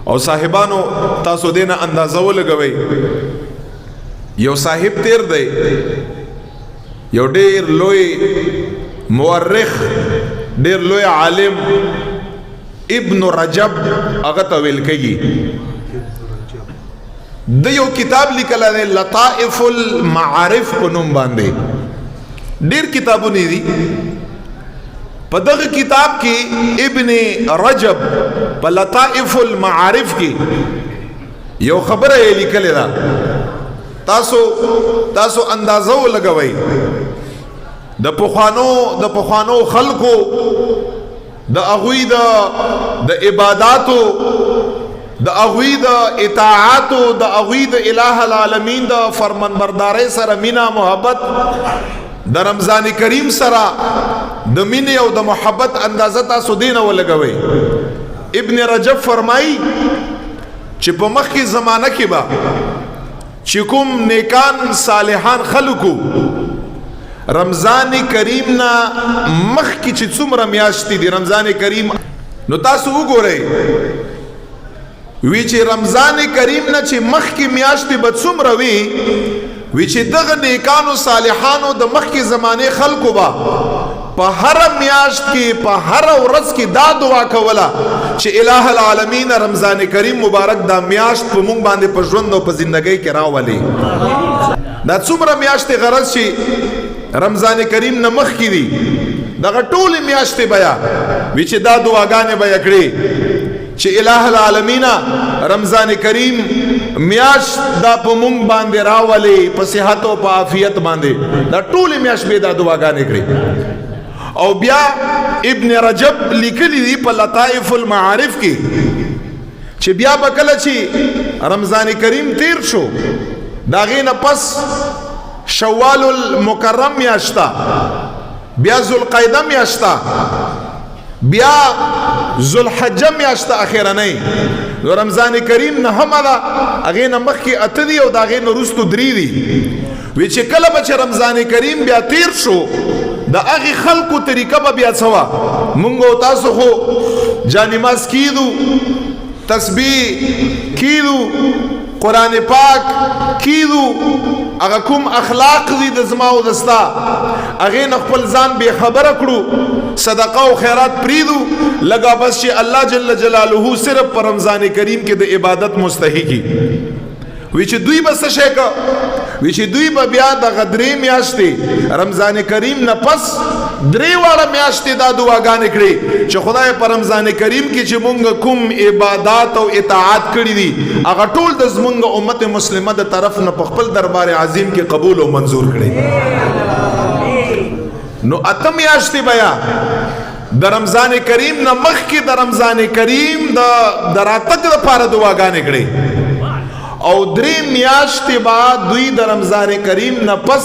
او صاحبانو تاسو دینه اندازه ولګوي یو صاحب تیر دی یو ډیر لوی مورخ ډیر لوی عالم ابن رجب هغه ته ویل کېږي د یو کتاب لیکل دی لطائف المعارف په نوم باندې ډیر کتابونه دي په دغه کتاب کې ابن رجب په لطائف المعارف کې یو خبره یې لیکلې ده تاسو اندازه ولګوئ د پخوانو خلقو د اغوی د عباداتو د اغوی د اطاعاتو د اغوی د الہ العالمین د فرمانبردارۍ سره مینا محبت د رمضان کریم سره د مینې او د محبت اندازه تاسو دینه ولګوئ ابن رجب فرمایي چې په مخکې زمانه کې به چې کوم نیکان صالحان خلقو رمضان کریم نا مخکې چې څومره میاشتې دي رمضان کریم نو تاسو وګورئ وی چې رمضان کریم نه چې مخکې میاشتې به څومره وي وی چې دغه نیکانو صالحانو د مخکې زمانه خلقو به په هر میاشت کې په هر ورځ کې دا دعا کوله چې الہ العالمین رمضان کریم مبارک دا میاشت په مونږ باندې په ژوند او په زندګۍ کې راولي دا څومره میاشتې غرض چې رمضان کریم نه مخکې دي دغه ټولې میاشتې بیا وی چې دا دعاګانې به یې کړې چې الہ العالمین رمضان کریم میاشت دا په مونږ باندې راولي په صحت او په عافیت باندې دا ټولې میاشت به دا دعاګانې کړې او بیا ابن رجب لیکلی دی په لطائف المعارف کې چې بیا به کله چې رمضان کریم تیر شو دا غینه پس شوال المکرم میاشتا بیا ذوالقعده میاشتا بیا ذوالحجه میاشتا اخیرنۍ رمضان کریم نه هم دا هغې نه مخکې اته دي او د هغې نه وروستو درې دي وی چې کله به چې رمضان کریم بیا تیر شو د هغې خلقو طریقه به بیا څه وه مونږ او تاسو خو جانماز کیدو تسبیح کیدو قرآن پاک کیدو هغه کوم اخلاق دي د زما او دستا هغې نه خپل ځان بې خبره کړو صدقه او خیرات پریدو لگا بس چې الله جل جلاله صرف پر رمضان کریم کې د عبادت مستحقي وی چې دوی به څه شی که وی چې دوی به بیا دغه درې میاشتې رمضان کریم نه پس درې واړه میاشتې دا دعاګانې کړې چې خدای په رمضان کریم کې چې مونږ کوم عبادات او اطاعت کړي دي هغه ټول د زمونږ امت مسلمه د طرف نه په خپل دربار عظیم کې قبول او منظور کړي نو اته میاشتې بیا د رمضان کریم نه مخکې د رمضان کریم د راتګ لپاره دعاګانې کړې او درې میاشتې بعد دوی د رمضان کریم نه پس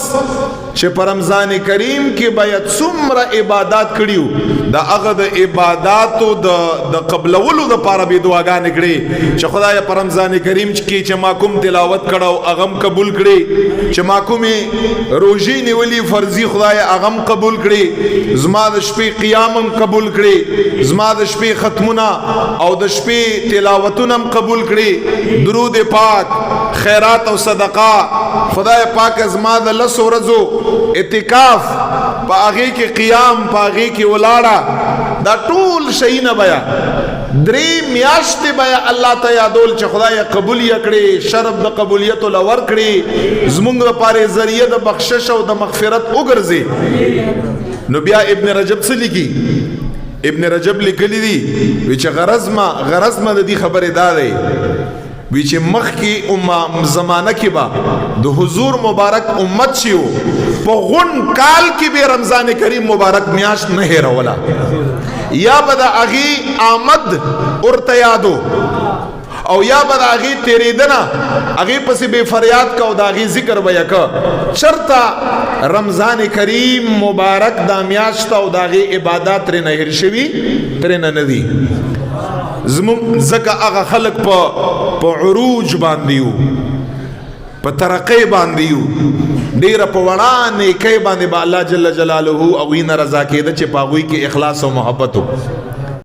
چې په رمضان کریم کې باید څومره عبادات کړیو د هغه د عباداتو د قبلولو دپاره به دعاګانې کړې چې خدای په رمضان کریم کې چې ما کوم تلاوت کړو هغه هم قبول کړي چې ما کومې روژې نیولي فرضي خدای هغه هم قبول کړي زما د شپې قیام هم قبول کړي زما د شپې ختمونه او د شپې تلاوتونه هم قبول کړي درود پاک خیرات او صدقه خدای پاک زما د لسو ورځو اعتکاف په هغې کې قیام په هغې کې ولاړه دا ټول شیونه بیا درې میاشتې بیا الله ته یادول چې خدای قبول یې کړې شرف د قبولیت له ورکړي زمونږ لپاره ذریعه د بخشش او د مغفرت وګرځي نو بیا ابن رجب څه لیکي ابن رجب لیکلی دي وی چې غرض ما د دې خبرې دا دی وی چې مخکې زمانه کې به د حضور مبارک امت شي په غون کال کې به رمضان کریم مبارک میاشت نه هیروله یا به د هغې آمد ورته یادو او یا به د هغې تېرېدنه هغې پسې بې فریاد که او د هغې ذکر به یې که چېرته رمضان کریم مبارک دا میاشت او د هغې عبادات ترېنه هېر شوي ترېنه نه دي ځکه هغه خلق په عروج باندې یو په ترقۍ باندې یو ډېره په وړه نیکۍ باندې به الله جل جلاله هغوی نه رضا کېده چې په هغوی کې اخلاص او محبت و